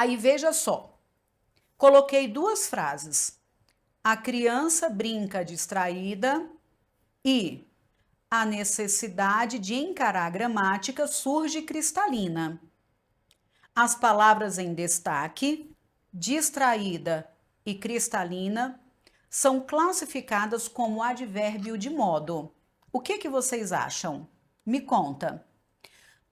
Aí veja só, coloquei duas frases. A criança brinca distraída e a necessidade de encarar a gramática surge cristalina. As palavras em destaque, distraída e cristalina, são classificadas como advérbio de modo. O que vocês acham? Me conta.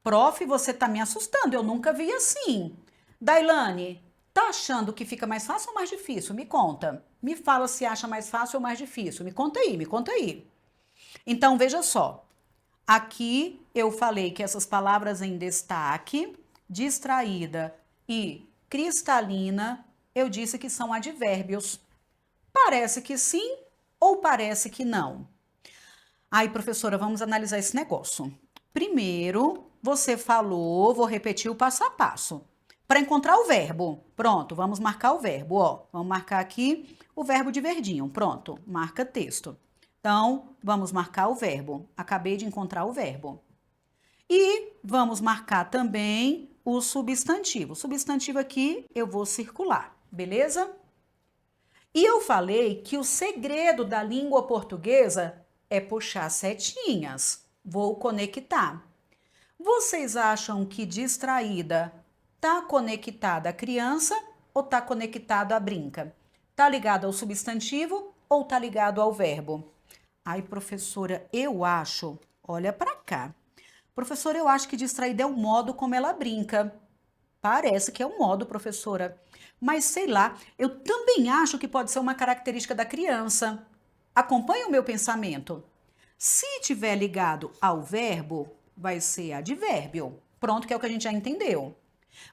Prof, você tá me assustando, eu nunca vi assim. Dailane, tá achando que fica mais fácil ou mais difícil? Me conta. Me fala se acha mais fácil ou mais difícil. Me conta aí, me conta aí. Então, veja só. Aqui eu falei que essas palavras em destaque, distraída e cristalina, eu disse que são advérbios. Parece que sim ou parece que não? Aí, professora, vamos analisar esse negócio. Primeiro, você falou, vou repetir o passo a passo. Para encontrar o verbo. Pronto, vamos marcar o verbo, ó. Vamos marcar aqui o verbo de verdinho. Pronto, marca texto. Então, vamos marcar o verbo. Acabei de encontrar o verbo. E vamos marcar também o substantivo. O substantivo aqui eu vou circular, beleza? E eu falei que o segredo da língua portuguesa é puxar setinhas. Vou conectar. Vocês acham que distraída tá conectada à criança ou tá conectado à brinca? Tá ligado ao substantivo ou tá ligado ao verbo? Ai, professora, eu acho, olha para cá. Professora, eu acho que distraída é o modo como ela brinca. Parece que é um modo, professora. Mas sei lá, eu também acho que pode ser uma característica da criança. Acompanha o meu pensamento. Se tiver ligado ao verbo, vai ser advérbio. Pronto, que é o que a gente já entendeu.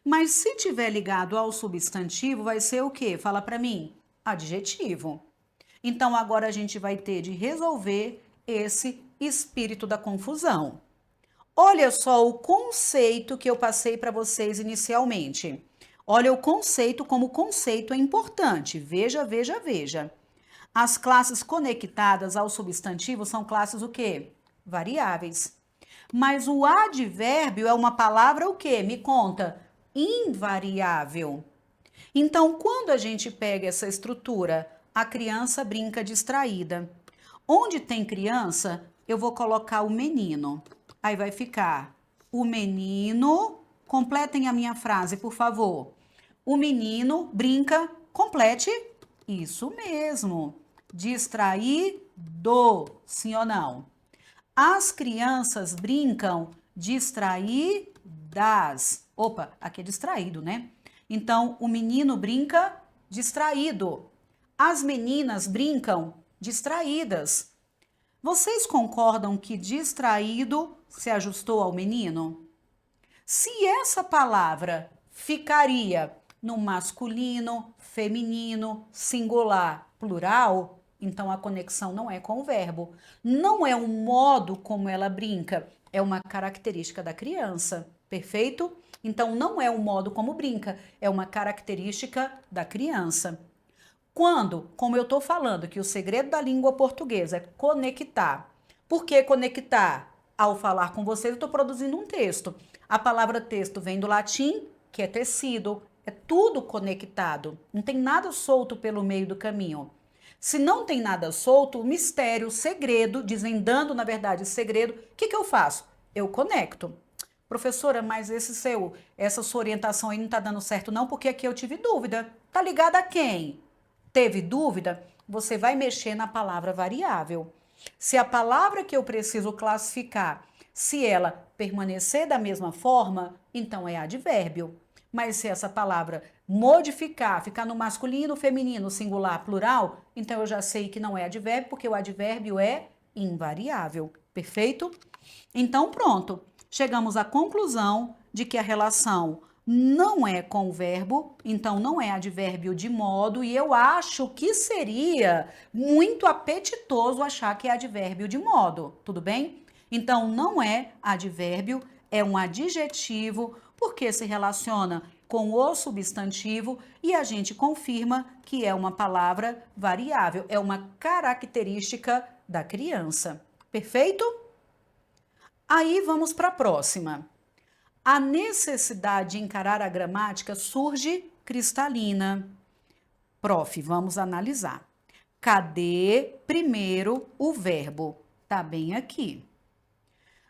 Mas se tiver ligado ao substantivo, vai ser o quê? Fala para mim. Adjetivo. Então agora a gente vai ter de resolver esse espírito da confusão. Olha só o conceito que eu passei para vocês inicialmente. Olha o conceito como o conceito é importante. Veja, veja, veja. As classes conectadas ao substantivo são classes o quê? Variáveis. Mas o advérbio é uma palavra o quê? Me conta. Invariável. Então, quando a gente pega essa estrutura, a criança brinca distraída. Onde tem criança, eu vou colocar o menino. Aí vai ficar o menino. Completem a minha frase, por favor. O menino brinca. Complete. Isso mesmo. Distraído. Sim ou não? As crianças brincam distraídas. Opa, aqui é distraído, né? Então, o menino brinca distraído. As meninas brincam distraídas. Vocês concordam que distraído se ajustou ao menino? Se essa palavra ficaria no masculino, feminino, singular, plural, então a conexão não é com o verbo. Não é um modo como ela brinca, é uma característica da criança, perfeito? Então não é um modo como brinca, é uma característica da criança. Quando, como eu estou falando, que o segredo da língua portuguesa é conectar. Por que conectar? Ao falar com vocês, eu estou produzindo um texto. A palavra texto vem do latim, que é tecido. É tudo conectado. Não tem nada solto pelo meio do caminho. Se não tem nada solto, o mistério, o segredo, desvendando, na verdade, o segredo, o que eu faço? Eu conecto. Professora, mas essa sua orientação aí não está dando certo não, porque aqui eu tive dúvida. Tá ligada a quem? Teve dúvida? Você vai mexer na palavra variável. Se a palavra que eu preciso classificar, se ela permanecer da mesma forma, então é advérbio. Mas se essa palavra modificar, ficar no masculino, feminino, singular, plural, então eu já sei que não é advérbio, porque o advérbio é invariável. Perfeito? Então pronto. Chegamos à conclusão de que a relação não é com o verbo, então não é advérbio de modo, e eu acho que seria muito apetitoso achar que é advérbio de modo, tudo bem? Então não é advérbio, é um adjetivo, porque se relaciona com o substantivo e a gente confirma que é uma palavra variável, é uma característica da criança. Perfeito? Aí vamos para a próxima. A necessidade de encarar a gramática surge cristalina. Prof, vamos analisar. Cadê primeiro o verbo? Tá bem aqui.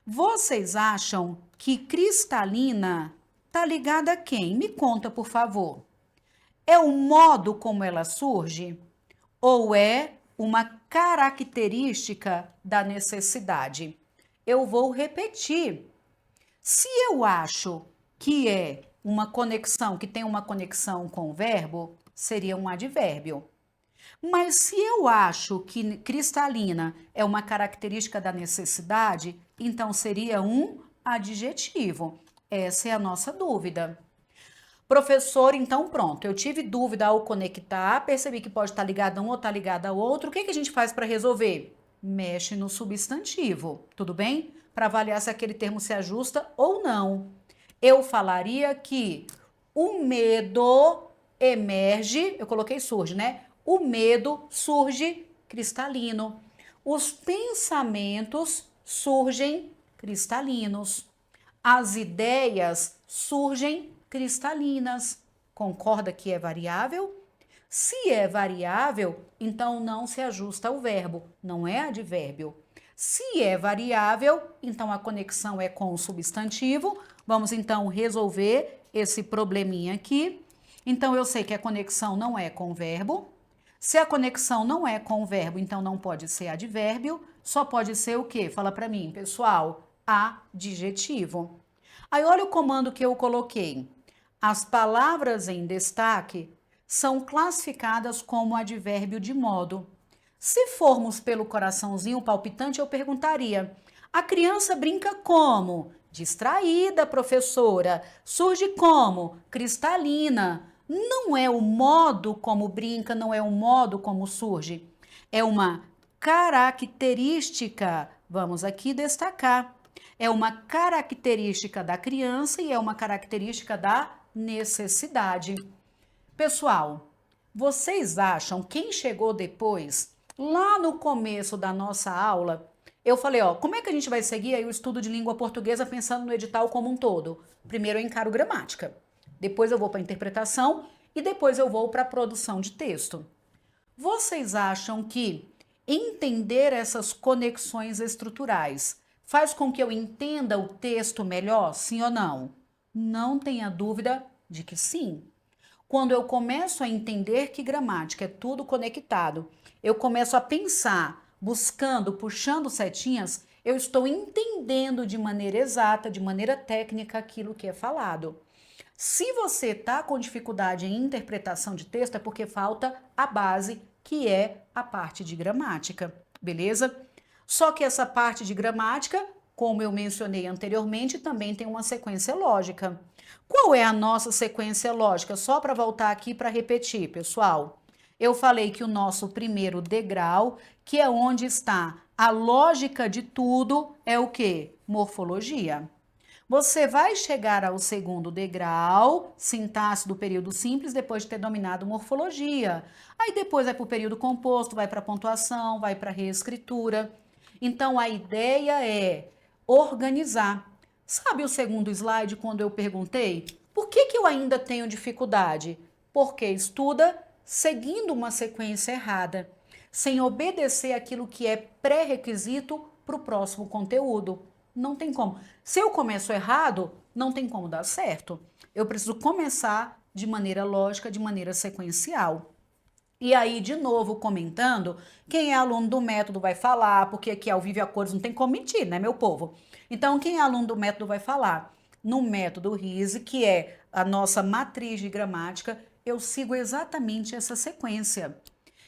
Vocês acham que cristalina tá ligada a quem? Me conta, por favor. É o modo como ela surge ou é uma característica da necessidade? Eu vou repetir. Se eu acho que é uma conexão, que tem uma conexão com o verbo, seria um advérbio. Mas se eu acho que cristalina é uma característica da necessidade, então seria um adjetivo. Essa é a nossa dúvida. Professor, então pronto, eu tive dúvida ao conectar, percebi que pode estar ligado a um ou estar ligado ao outro. O que a gente faz para resolver? Mexe no substantivo, tudo bem? Para avaliar se aquele termo se ajusta ou não. Eu falaria que o medo emerge, eu coloquei surge, né? O medo surge cristalino. Os pensamentos surgem cristalinos. As ideias surgem cristalinas. Concorda que é variável? Se é variável, então não se ajusta ao verbo, não é advérbio. Se é variável, então a conexão é com o substantivo. Vamos então resolver esse probleminha aqui. Então eu sei que a conexão não é com o verbo. Se a conexão não é com o verbo, então não pode ser advérbio, só pode ser o quê? Fala para mim, pessoal, adjetivo. Aí olha o comando que eu coloquei. As palavras em destaque são classificadas como advérbio de modo. Se formos pelo coraçãozinho palpitante, eu perguntaria: a criança brinca como? Distraída, professora. Surge como? Cristalina. Não é o modo como brinca, não é o modo como surge. É uma característica. Vamos aqui destacar. É uma característica da criança e é uma característica da necessidade. Pessoal, vocês acham quem chegou depois, lá no começo da nossa aula, eu falei, ó, como é que a gente vai seguir aí o estudo de língua portuguesa pensando no edital como um todo? Primeiro eu encaro gramática, depois eu vou para a interpretação e depois eu vou para a produção de texto. Vocês acham que entender essas conexões estruturais faz com que eu entenda o texto melhor, sim ou não? Não tenha dúvida de que sim. Quando eu começo a entender que gramática é tudo conectado, eu começo a pensar, buscando, puxando setinhas, eu estou entendendo de maneira exata, de maneira técnica aquilo que é falado. Se você está com dificuldade em interpretação de texto, é porque falta a base, que é a parte de gramática, beleza? Só que essa parte de gramática, como eu mencionei anteriormente, também tem uma sequência lógica. Qual é a nossa sequência lógica? Só para voltar aqui para repetir, pessoal. Eu falei que o nosso primeiro degrau, que é onde está a lógica de tudo, é o quê? Morfologia. Você vai chegar ao segundo degrau, sintaxe do período simples, depois de ter dominado morfologia. Aí depois vai para o período composto, vai para a pontuação, vai para a reescritura. Então a ideia é organizar. Sabe o segundo slide quando eu perguntei por que eu ainda tenho dificuldade? Porque estuda seguindo uma sequência errada, sem obedecer aquilo que é pré-requisito para o próximo conteúdo. Não tem como. Se eu começo errado, não tem como dar certo. Eu preciso começar de maneira lógica, de maneira sequencial. E aí, de novo, comentando, quem é aluno do método vai falar, porque aqui ao vivo e a cores não tem como mentir, né, meu povo? Então, quem é aluno do método vai falar. No método RISE, que é a nossa matriz de gramática, eu sigo exatamente essa sequência.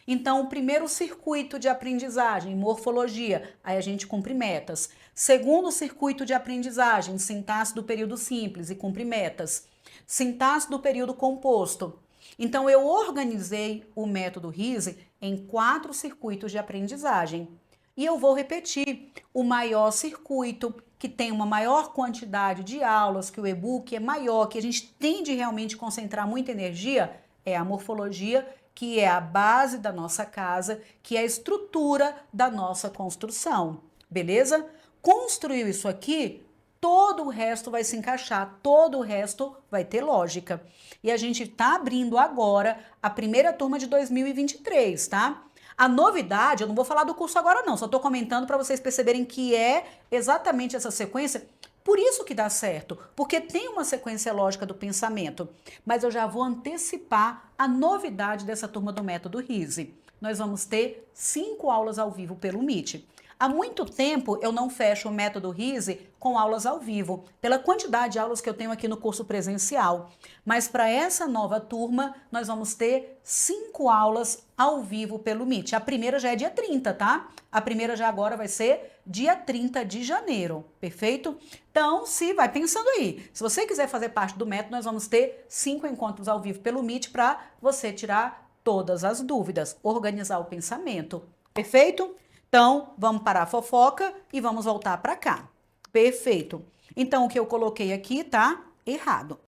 Então, o primeiro circuito de aprendizagem, morfologia, aí a gente cumpre metas. Segundo circuito de aprendizagem, sintaxe do período simples e cumpre metas. Sintaxe do período composto. Então, eu organizei o método RISE em 4 circuitos de aprendizagem. E eu vou repetir o maior circuito, que tem uma maior quantidade de aulas, que o e-book é maior, que a gente tende realmente a concentrar muita energia, é a morfologia, que é a base da nossa casa, que é a estrutura da nossa construção. Beleza? Construiu isso aqui? todo o resto vai se encaixar, todo o resto vai ter lógica. E a gente tá abrindo agora a primeira turma de 2023, tá? A novidade, eu não vou falar do curso agora não, só tô comentando para vocês perceberem que é exatamente essa sequência. Por isso que dá certo, porque tem uma sequência lógica do pensamento. Mas eu já vou antecipar a novidade dessa turma do Método RISE. Nós vamos ter 5 aulas ao vivo pelo Meet. Há muito tempo eu não fecho o Método RISE com aulas ao vivo, pela quantidade de aulas que eu tenho aqui no curso presencial. Mas para essa nova turma, nós vamos ter 5 aulas ao vivo pelo Meet. A primeira já é dia 30, tá? A primeira já agora vai ser dia 30 de janeiro, perfeito? Então, se vai pensando aí, se você quiser fazer parte do método, nós vamos ter 5 encontros ao vivo pelo Meet para você tirar todas as dúvidas, organizar o pensamento, perfeito? Então, vamos parar a fofoca e vamos voltar para cá. Perfeito. Então, o que eu coloquei aqui tá errado.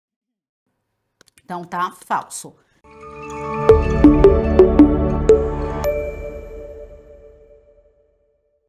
Então, tá falso.